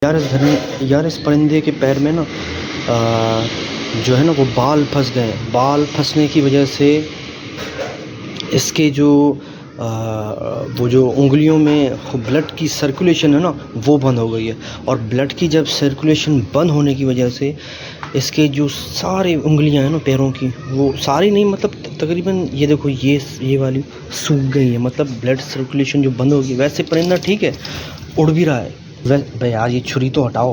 یار اس پرندے کے پیر میں نا جو ہے نا وہ بال پھنس گئے ہیں۔ بال پھنسنے کی وجہ سے اس کے جو وہ جو انگلیوں میں بلڈ کی سرکولیشن ہے نا وہ بند ہو گئی ہے، اور بلڈ کی جب سرکولیشن بند ہونے کی وجہ سے اس کے جو سارے انگلیاں ہیں نا پیروں کی، وہ ساری نہیں مطلب تقریباً یہ دیکھو یہ والی سوکھ گئی ہے، مطلب بلڈ سرکولیشن جو بند ہوگی۔ ویسے پرندہ ٹھیک ہے، اڑ بھی رہا ہے۔ بھائی یار یہ چھری تو ہٹاؤ،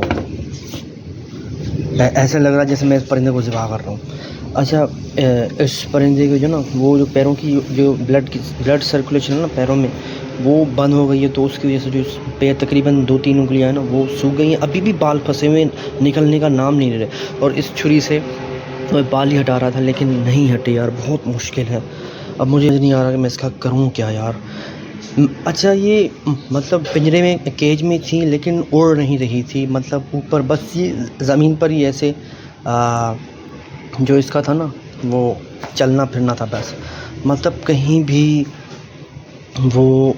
ایسا لگ رہا ہے جیسے میں اس پرندے کو ذبح کر رہا ہوں۔ اچھا اس پرندے کے جو نا وہ جو پیروں کی جو بلڈ سرکولیشن ہے نا پیروں میں وہ بند ہو گئی ہے، تو اس کی وجہ سے جو پیر تقریباً 2-3 انگلیاں ہیں نا وہ سوکھ گئی ہیں۔ ابھی بھی بال پھنسے ہوئے نکلنے کا نام نہیں لے رہے، اور اس چھری سے میں بال ہی ہٹا رہا تھا لیکن نہیں ہٹے یار، بہت مشکل ہے۔ اب مجھے نہیں آ رہا کہ میں اس کا کروں کیا یار۔ اچھا یہ مطلب پنجرے میں کیج میں تھی لیکن اڑ نہیں رہی تھی، مطلب اوپر بس یہ زمین پر ہی ایسے جو اس کا تھا نا وہ چلنا پھرنا تھا بس، مطلب کہیں بھی وہ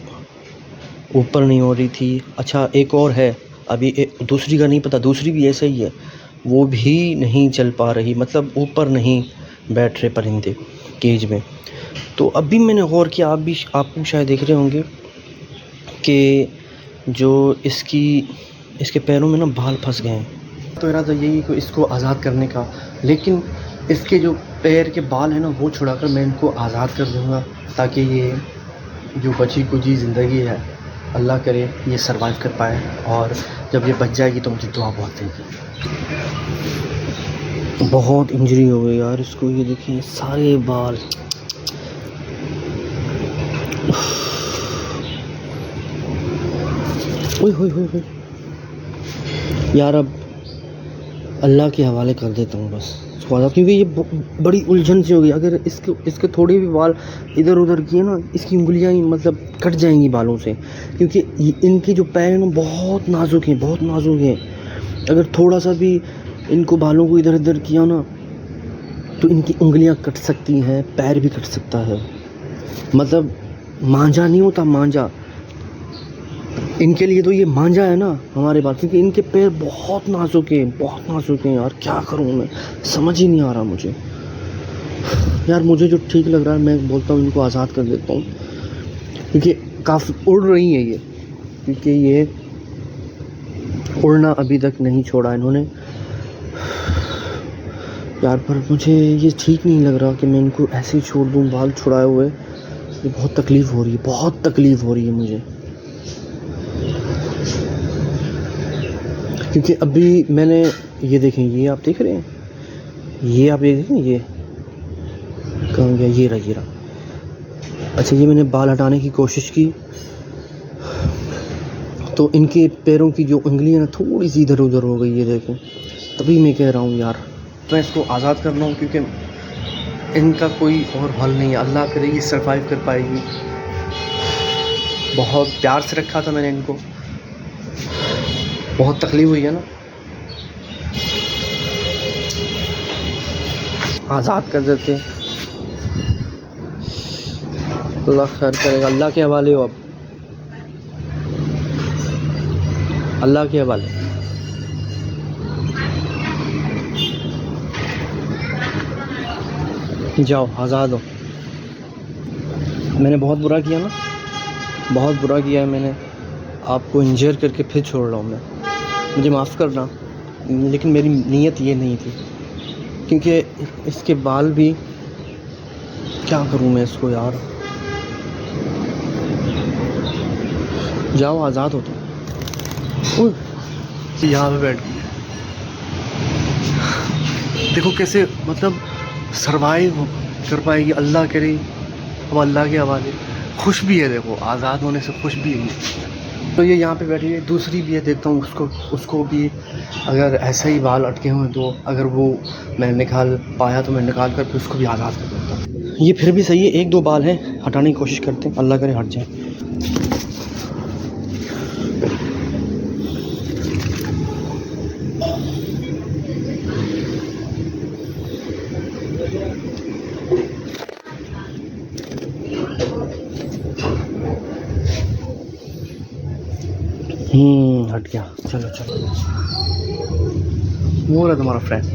اوپر نہیں ہو رہی تھی۔ اچھا ایک اور ہے، ابھی دوسری کا نہیں پتہ، دوسری بھی ایسا ہی ہے، وہ بھی نہیں چل پا رہی، مطلب اوپر نہیں بیٹھ رہے پرندے کیج میں۔ تو اب بھی میں نے غور کیا، آپ بھی شاید دیکھ رہے ہوں گے کہ جو اس کے پیروں میں نا بال پھنس گئے ہیں۔ تو ارادہ یہی کہ اس کو آزاد کرنے کا، لیکن اس کے جو پیر کے بال ہیں نا وہ چھڑا کر میں ان کو آزاد کر دوں گا، تاکہ یہ جو بچی کچی زندگی ہے اللہ کرے یہ سروائیو کر پائے، اور جب یہ بچ جائے گی تو مجھے دعا بہت دے گی۔ بہت انجری ہو گئی یار اس کو، یہ دیکھیں سارے بال۔ اوئے ہوئے ہوئے ہوئے یار، اب اللہ کے حوالے کر دیتا ہوں بس اس کو آزاد، کیونکہ یہ بڑی الجھن سی ہو گئی۔ اگر اس کے تھوڑے بھی بال ادھر ادھر کیے نا، اس کی انگلیاں ہی مطلب کٹ جائیں گی بالوں سے، کیونکہ ان کی جو پیر ہیں نا بہت نازک ہیں، بہت نازک ہیں۔ اگر تھوڑا سا بھی ان کو بالوں کو ادھر ادھر کیا نا تو ان کی انگلیاں کٹ سکتی ہیں، پیر بھی کٹ سکتا ہے۔ مطلب مانجا نہیں ہوتا، مانجا، ان کے لیے تو یہ مانجا ہے نا ہمارے پاس، کیونکہ ان کے پیر بہت نازک ہیں، بہت نازک ہیں یار۔ کیا کروں میں، سمجھ ہی نہیں آ رہا مجھے یار۔ مجھے جو ٹھیک لگ رہا ہے میں بولتا ہوں ان کو آزاد کر دیتا ہوں، کیونکہ کافی اڑ رہی ہیں یہ، کیونکہ یہ اڑنا ابھی تک نہیں چھوڑا انہوں نے یار۔ پر مجھے یہ ٹھیک نہیں لگ رہا کہ میں ان کو ایسے ہی چھوڑ دوں بال چھڑائے ہوئے۔ یہ بہت تکلیف ہو رہی ہے، بہت تکلیف ہو رہی ہے مجھے، کیونکہ ابھی میں نے یہ دیکھیں، یہ آپ دیکھ رہے ہیں، یہ آپ یہ دیکھیں، یہ کہاں گیا، یہ رہا۔ اچھا یہ میں نے بال ہٹانے کی کوشش کی تو ان کے پیروں کی جو انگلیاں تھوڑی سی ادھر ادھر ہو گئی، یہ دیکھیں۔ تبھی میں کہہ رہا ہوں یار میں اس کو آزاد کرنا ہوں، کیونکہ ان کا کوئی اور حل نہیں ہے۔ اللہ کرے یہ سروائیو کر پائے گی۔ بہت پیار سے رکھا تھا میں نے ان کو، بہت تکلیف ہوئی ہے نا۔ آزاد کر دیتے، اللہ خیر کرے گا۔ اللہ کے حوالے ہو، اب اللہ کے حوالے۔ جاؤ آزاد ہو۔ میں نے بہت برا کیا نا، بہت برا کیا ہے میں نے، آپ کو انجر کر کے پھر چھوڑ رہا ہوں میں، مجھے معاف کرنا، لیکن میری نیت یہ نہیں تھی، کیونکہ اس کے بال بھی کیا کروں میں اس کو یار۔ جاؤ آزاد ہو تو۔ یہاں پہ بیٹھ گئی، دیکھو کیسے مطلب سروائیو کر پائے گی، اللہ کرے۔ اب اللہ کے حوالے، خوش بھی ہے دیکھو، آزاد ہونے سے خوش بھی ہے۔ تو یہ یہاں پہ بیٹھی ہے، دوسری بھی ہے، دیکھتا ہوں اس کو بھی اگر ایسے ہی بال اٹکے ہوئے تو اگر وہ میں نکال پایا تو میں نکال کر پھر اس کو بھی آزاد کر دیتا ہوں۔ یہ پھر بھی صحیح ہے، 1-2 بال ہیں، ہٹانے کی کوشش کرتے ہیں، اللہ کرے ہٹ جائیں۔ ہٹ گیا. چلو چلو, وہ رہا تمہارا فرینڈ.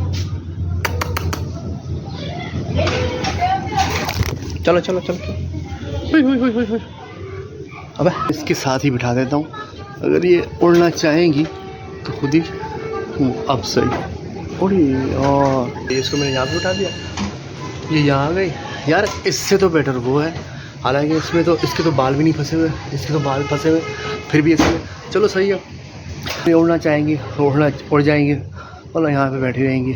چلو چلو چلو. ابے اس کے ساتھ ہی بٹھا دیتا ہوں, اگر یہ اڑنا چاہیں گی تو خود ہی. اب صحیح اڑی. اور اس کو میں نے یہاں پہ اٹھا دیا, یہ یہاں آ گئی. یار اس سے تو بیٹر وہ ہے, حالانکہ اس میں تو اس کے تو بال بھی نہیں پھنسے ہوئے, اس کے تو بال پھنسے ہوئے, پھر بھی اس میں چلو صحیح ہے. یہ اڑنا چاہیں گی اڑ جائیں گے, اور یہاں پہ بیٹھی رہیں گی,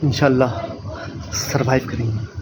انشاءاللہ سروائیو کریں گے.